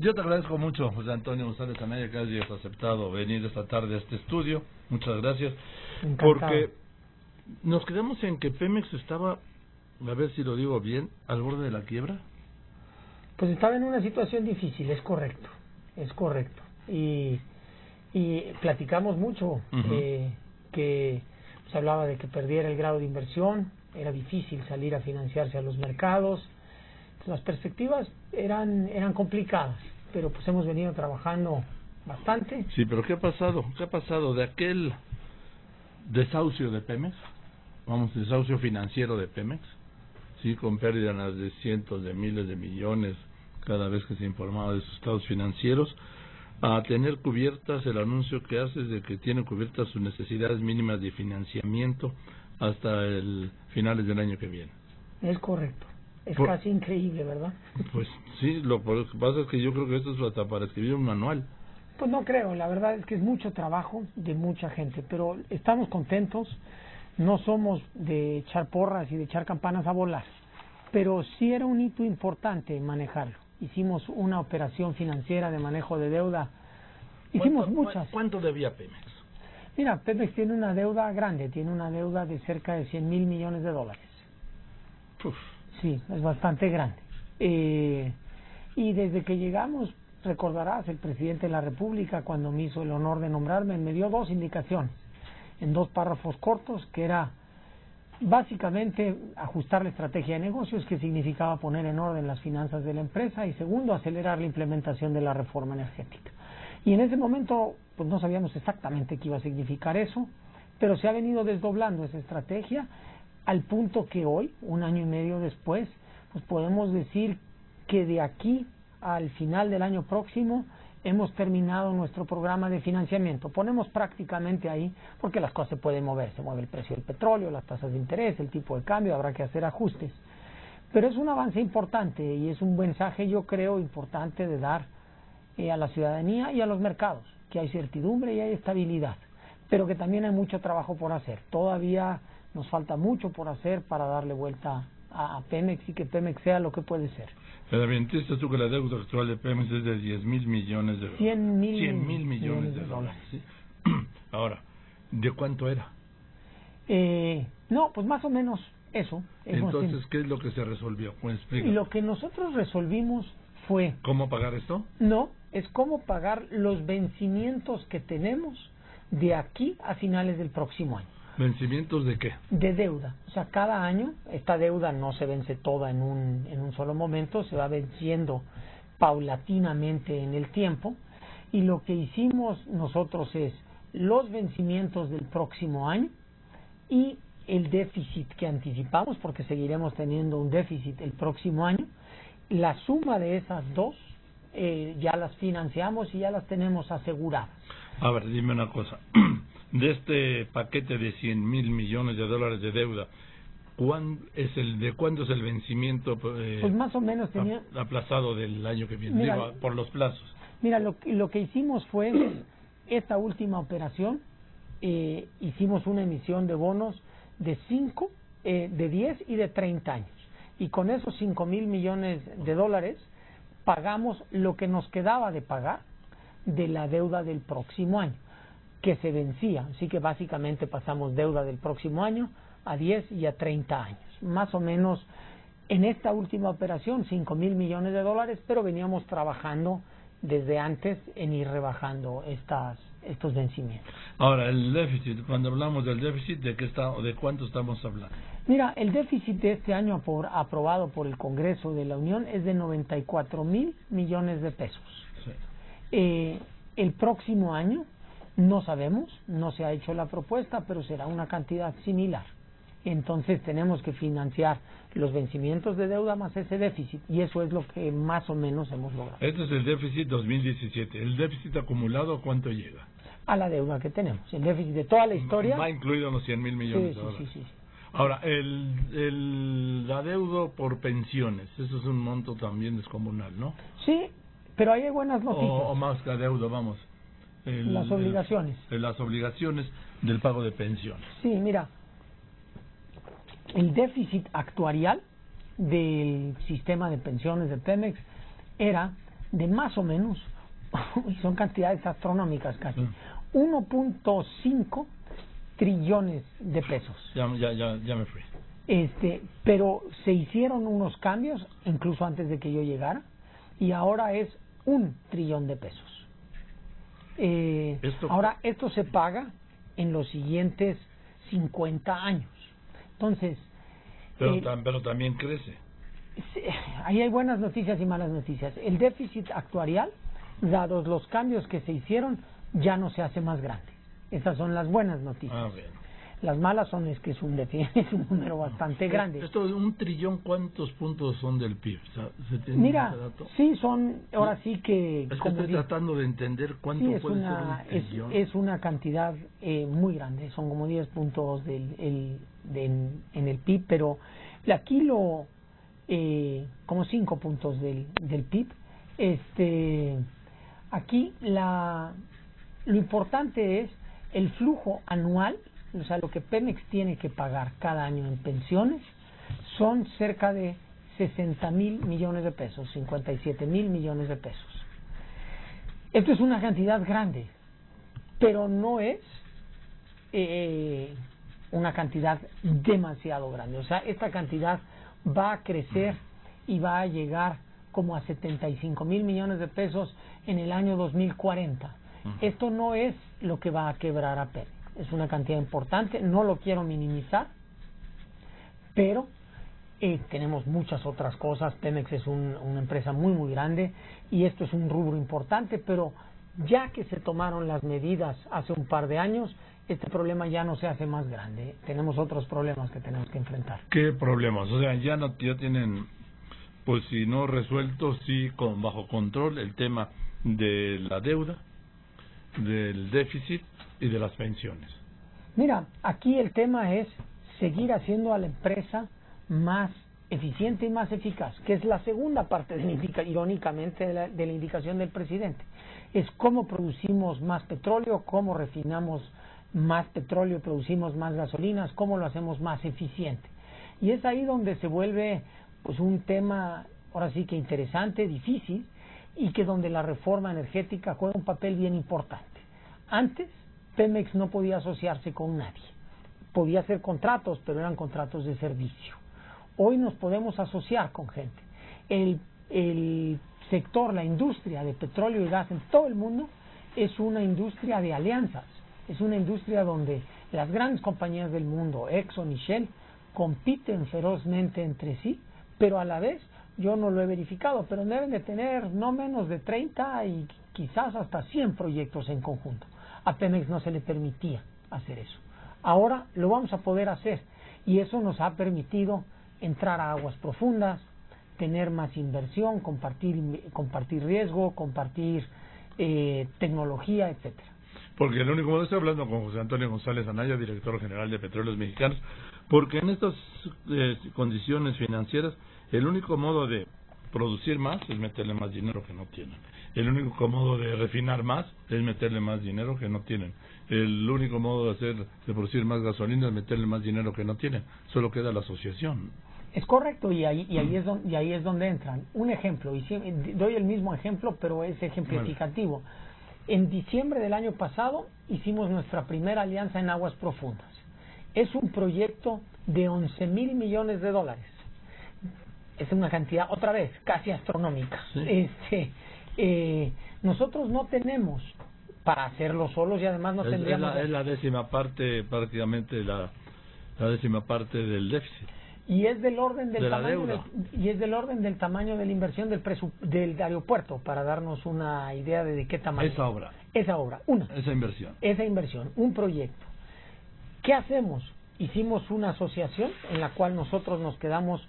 Yo te agradezco mucho, José Antonio González Anaya, que hayas aceptado venir esta tarde a este estudio. Muchas gracias. Encantado. Porque nos quedamos en que Pemex estaba, a ver si lo digo bien, al borde de la quiebra. Pues estaba en una situación difícil, es correcto. Y platicamos mucho, que se hablaba de que perdiera el grado de inversión, era difícil salir a financiarse a los mercados. Las perspectivas eran complicadas, pero pues hemos venido trabajando bastante. Sí, pero ¿qué ha pasado? ¿Qué ha pasado de aquel desahucio de Pemex? Vamos, desahucio financiero de Pemex, sí, con pérdidas de cientos de miles de millones cada vez que se informaba de sus estados financieros, a tener cubiertas, el anuncio que haces de que tiene cubiertas sus necesidades mínimas de financiamiento hasta el finales del año que viene. Es correcto. Es casi increíble, ¿verdad? Pues sí, lo que pasa es que yo creo que esto es hasta para escribir un manual. Pues no creo, la verdad es que es mucho trabajo de mucha gente, pero estamos contentos, no somos de echar porras y de echar campanas a volar, pero sí era un hito importante manejarlo. Hicimos una operación financiera de manejo de deuda, hicimos muchas. ¿Cuánto debía Pemex? Mira, Pemex tiene una deuda grande, tiene una deuda de cerca de 100,000 millones de dólares. Uf. Sí, es bastante grande. Y desde que llegamos, recordarás, el presidente de la República, cuando me hizo el honor de nombrarme, me dio 2 indicaciones, en 2 párrafos cortos, que era básicamente ajustar la estrategia de negocios, que significaba poner en orden las finanzas de la empresa, y segundo, acelerar la implementación de la reforma energética. Y en ese momento, pues no sabíamos exactamente qué iba a significar eso, pero se ha venido desdoblando esa estrategia, al punto que hoy, 1 año y medio después, pues podemos decir que de aquí al final del año próximo hemos terminado nuestro programa de financiamiento. Ponemos prácticamente ahí, porque las cosas se pueden mover, se mueve el precio del petróleo, las tasas de interés, el tipo de cambio, habrá que hacer ajustes. Pero es un avance importante y es un mensaje, yo creo, importante de dar a la ciudadanía y a los mercados, que hay certidumbre y hay estabilidad, pero que también hay mucho trabajo por hacer. Todavía nos falta mucho por hacer para darle vuelta a Pemex y que Pemex sea lo que puede ser. Pero adventiste tú que la deuda actual de Pemex es de 10,000 millones de dólares. 100,000 millones de dólares. ¿Sí? Ahora, ¿de cuánto era? No, pues más o menos eso. Entonces, ¿qué es lo que se resolvió? Pues explica. Lo que nosotros resolvimos fue... ¿Cómo pagar esto? No, es cómo pagar los vencimientos que tenemos de aquí a finales del próximo año. ¿Vencimientos de qué? De deuda. O sea, cada año esta deuda no se vence toda en un solo momento, se va venciendo paulatinamente en el tiempo, y lo que hicimos nosotros es los vencimientos del próximo año y el déficit que anticipamos, porque seguiremos teniendo un déficit el próximo año. La suma de esas dos ya las financiamos y ya las tenemos aseguradas. A ver, dime una cosa. De este paquete de 100,000 millones de dólares de deuda, ¿de cuándo es el vencimiento pues más o menos tenía aplazado del año que viene? Mira, digo, por los plazos. Mira, lo que hicimos fue esta última operación, hicimos una emisión de bonos de 5, de 10 y de 30 años. Y con esos 5,000 millones de dólares pagamos lo que nos quedaba de pagar de la deuda del próximo año, que se vencía. Así que básicamente pasamos deuda del próximo año a 10 y a 30 años. Más o menos en esta última operación 5,000 millones de dólares, pero veníamos trabajando desde antes en ir rebajando estos vencimientos. Ahora, el déficit, cuando hablamos del déficit, ¿de cuánto estamos hablando? Mira, el déficit de este año aprobado por el Congreso de la Unión es de 94,000 millones de pesos. Sí. El próximo año no sabemos, no se ha hecho la propuesta, pero será una cantidad similar. Entonces tenemos que financiar los vencimientos de deuda más ese déficit, y eso es lo que más o menos hemos logrado. Este es el déficit 2017. ¿El déficit acumulado cuánto llega? A la deuda que tenemos. El déficit de toda la historia... Va incluido en los 100,000 millones de dólares. Sí. Ahora, el adeudo por pensiones, eso es un monto también descomunal, ¿no? Sí, pero hay buenas noticias. O más que adeudo, vamos. Las obligaciones. Las obligaciones del pago de pensiones. Sí, mira, el déficit actuarial del sistema de pensiones de Pemex era de más o menos, y son cantidades astronómicas casi, 1.5 trillones de pesos. Ya me fui. Pero se hicieron unos cambios, incluso antes de que yo llegara, y ahora es 1 trillón de pesos. Ahora, esto se paga en los siguientes 50 años. Entonces... Pero también crece. Ahí hay buenas noticias y malas noticias. El déficit actuarial, dados los cambios que se hicieron, ya no se hace más grande. Esas son las buenas noticias. Bien. Las malas son es que es un número bastante grande. Esto de 1 trillón, ¿cuántos puntos son del PIB? ¿Se tiene Mira, ese dato? sí, son, ahora sí que... Es que estoy tratando de entender cuánto puede ser 1 trillón. Es una cantidad muy grande, son como 10 puntos en el PIB, pero aquí como 5 puntos del PIB. Aquí lo importante es el flujo anual, o sea, lo que Pemex tiene que pagar cada año en pensiones, son cerca de 60,000 millones de pesos, 57,000 millones de pesos. Esto es una cantidad grande, pero no es una cantidad demasiado grande. O sea, esta cantidad va a crecer y va a llegar como a 75,000 millones de pesos en el año 2040. Esto no es lo que va a quebrar a Pemex. Es una cantidad importante, no lo quiero minimizar, pero tenemos muchas otras cosas. Pemex es una empresa muy muy grande y esto es un rubro importante, pero ya que se tomaron las medidas hace un par de años, este problema ya no se hace más grande. Tenemos otros problemas que tenemos que enfrentar. ¿Qué problemas? O sea, ya tienen, pues si no resuelto, sí bajo control el tema de la deuda, del déficit y de las pensiones. Mira, aquí el tema es seguir haciendo a la empresa más eficiente y más eficaz, que es la segunda parte, irónicamente, de la indicación del presidente. Es cómo producimos más petróleo, cómo refinamos más petróleo, producimos más gasolinas, cómo lo hacemos más eficiente. Y es ahí donde se vuelve pues un tema, ahora sí que interesante, difícil, y que donde la reforma energética juega un papel bien importante. Antes, Pemex no podía asociarse con nadie. Podía hacer contratos, pero eran contratos de servicio. Hoy nos podemos asociar con gente. El sector, la industria de petróleo y gas en todo el mundo es una industria de alianzas. Es una industria donde las grandes compañías del mundo, Exxon y Shell, compiten ferozmente entre sí, pero a la vez, yo no lo he verificado, pero deben de tener no menos de 30 y quizás hasta 100 proyectos en conjunto. A Pemex no se le permitía hacer eso. Ahora lo vamos a poder hacer y eso nos ha permitido entrar a aguas profundas, tener más inversión, compartir riesgo, compartir tecnología, etcétera. Porque el único modo, estoy hablando con José Antonio González Anaya, director general de Petróleos Mexicanos, porque en estas condiciones financieras, el único modo de producir más es meterle más dinero que no tienen. El único modo de refinar más es meterle más dinero que no tienen. El único modo de producir más gasolina es meterle más dinero que no tienen. Solo queda la asociación. Es correcto, y ahí es donde entran. Un ejemplo, y doy el mismo ejemplo, pero es ejemplificativo. Vale. En diciembre del año pasado hicimos nuestra primera alianza en aguas profundas. Es un proyecto de 11,000 millones de dólares. Es una cantidad, otra vez, casi astronómica. Sí. Nosotros no tenemos para hacerlo solos y además no tendríamos... Es la décima parte, prácticamente la décima parte del déficit. Y es del orden del tamaño de la inversión del aeropuerto, para darnos una idea de qué tamaño. Esa obra, esa inversión, un proyecto. ¿Qué hacemos? Hicimos una asociación en la cual nosotros nos quedamos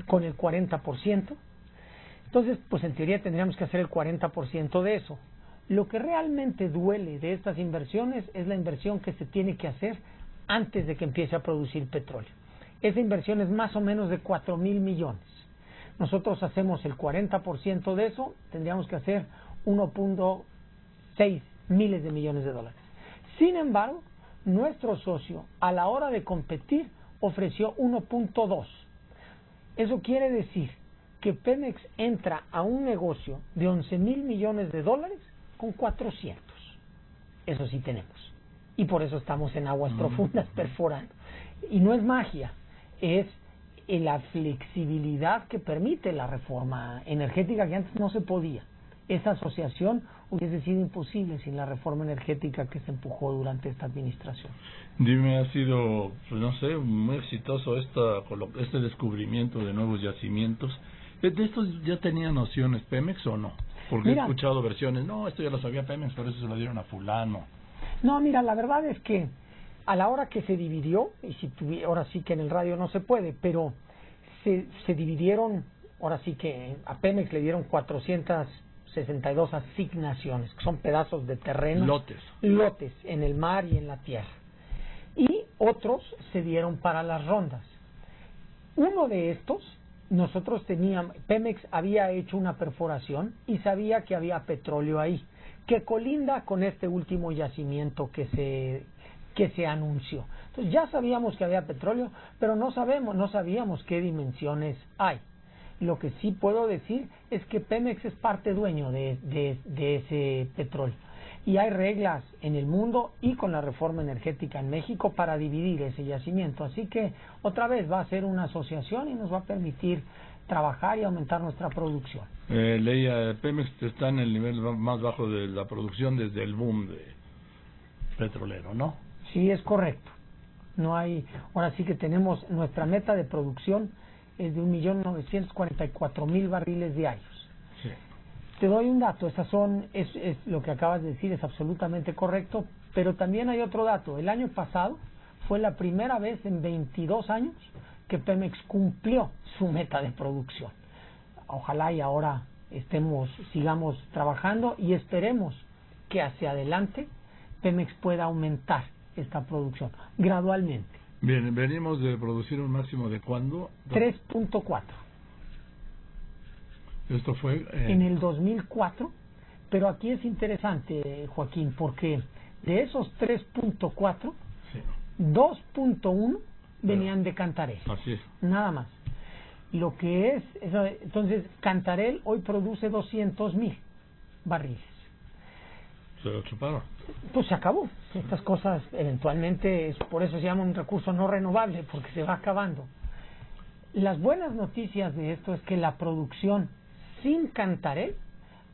con el 40%. Entonces, pues en teoría tendríamos que hacer el 40% de eso. Lo que realmente duele de estas inversiones es la inversión que se tiene que hacer antes de que empiece a producir petróleo. Esa inversión es más o menos de 4,000 millones. Nosotros hacemos el 40% de eso, tendríamos que hacer 1.6 miles de millones de dólares. Sin embargo, nuestro socio, a la hora de competir, ofreció 1.2. Eso quiere decir que Pemex entra a un negocio de 11,000 millones de dólares con 400. Eso sí tenemos. Y por eso estamos en aguas profundas perforando. Y no es magia, es la flexibilidad que permite la reforma energética que antes no se podía. Esa asociación hubiese sido imposible sin la reforma energética que se empujó durante esta administración. Dime, ha sido, pues no sé, muy exitoso este descubrimiento de nuevos yacimientos. ¿De estos ya tenía nociones Pemex o no? Porque Mira, he escuchado versiones, no, esto ya lo sabía Pemex, por eso se lo dieron a fulano. No, mira, la verdad es que a la hora que se dividió, y ahora sí que en el radio no se puede, pero se dividieron, ahora sí que a Pemex le dieron 462 asignaciones, que son pedazos de terreno. Lotes en el mar y en la tierra. Y otros se dieron para las rondas. Uno de estos, Pemex había hecho una perforación y sabía que había petróleo ahí, que colinda con este último yacimiento que se anunció. Entonces ya sabíamos que había petróleo, pero no sabíamos qué dimensiones hay. Lo que sí puedo decir es que Pemex es parte dueño de ese petróleo. Y hay reglas en el mundo y con la reforma energética en México para dividir ese yacimiento. Así que otra vez va a ser una asociación y nos va a permitir trabajar y aumentar nuestra producción. Leía, Pemex está en el nivel más bajo de la producción desde el boom de petrolero, ¿no? Sí, es correcto. Ahora sí que tenemos nuestra meta de producción es de 1.944.000 barriles diarios. Sí. Te doy un dato, es lo que acabas de decir, es absolutamente correcto, pero también hay otro dato. El año pasado fue la primera vez en 22 años que Pemex cumplió su meta de producción. Ojalá y ahora sigamos trabajando y esperemos que hacia adelante Pemex pueda aumentar esta producción gradualmente. Bien, venimos de producir un máximo de ¿cuándo? 3.4. Esto fue en el 2004, pero aquí es interesante, Joaquín, porque de esos 3.4, sí, 2.1 venían de Cantarell. Así es. Nada más. Lo que entonces Cantarell hoy produce 200,000 barriles. Se lo chuparon. Pues se acabó. Estas cosas eventualmente, por eso se llama un recurso no renovable, porque se va acabando. Las buenas noticias de esto es que la producción sin Cantarell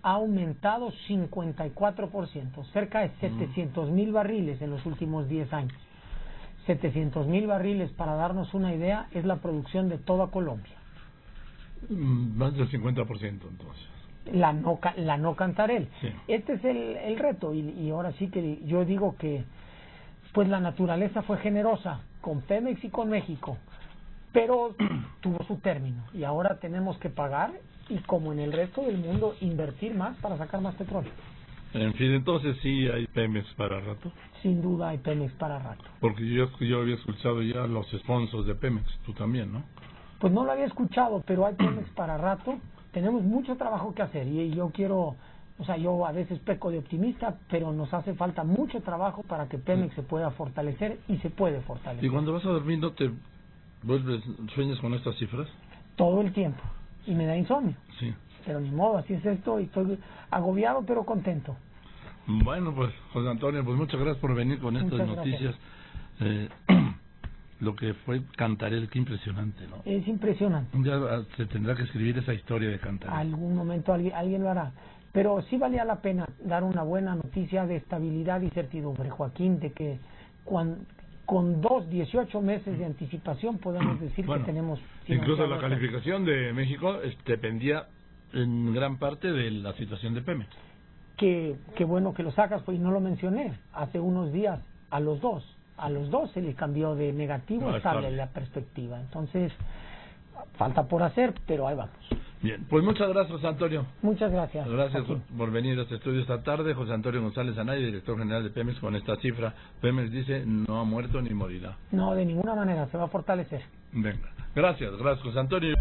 ha aumentado 54%, cerca de 700,000 barriles en los últimos 10 años. 700,000 barriles, para darnos una idea, es la producción de toda Colombia. Más del 50% entonces. La no Cantarell. Sí. Este es el reto y ahora sí que yo digo que pues la naturaleza fue generosa con Pemex y con México, pero tuvo su término y ahora tenemos que pagar y, como en el resto del mundo, invertir más para sacar más petróleo. En fin, entonces sí hay Pemex para rato. Sin duda hay Pemex para rato. Porque yo había escuchado ya los sponsors de Pemex, tú también, ¿no? Pues no lo había escuchado, pero hay Pemex para rato. Tenemos mucho trabajo que hacer y yo yo a veces peco de optimista, pero nos hace falta mucho trabajo para que Pemex se pueda fortalecer y se puede fortalecer. ¿Y cuando vas a dormir no te sueñas con estas cifras? Todo el tiempo. Y me da insomnio. Sí. Pero ni modo, así es esto y estoy agobiado pero contento. Bueno, pues José Antonio, pues muchas gracias por venir con estas noticias. Lo que fue Cantarell, qué impresionante, ¿no? Es impresionante. Un día se tendrá que escribir esa historia de Cantarell. Algún momento alguien lo hará. Pero sí valía la pena dar una buena noticia de estabilidad y certidumbre, Joaquín, de que con 18 meses de anticipación podemos decir que tenemos... Incluso la calificación de México dependía en gran parte de la situación de Pemex. Qué bueno que lo sacas, pues, y no lo mencioné. Hace unos días a los dos se les cambió de negativo a estable la perspectiva. Entonces, falta por hacer, pero ahí vamos. Bien, pues muchas gracias, José Antonio. Muchas gracias. Gracias por venir a este estudio esta tarde. José Antonio González Anaya, director general de Pemex, con esta cifra. Pemex dice no ha muerto ni morirá. No, de ninguna manera, se va a fortalecer. Venga, gracias José Antonio.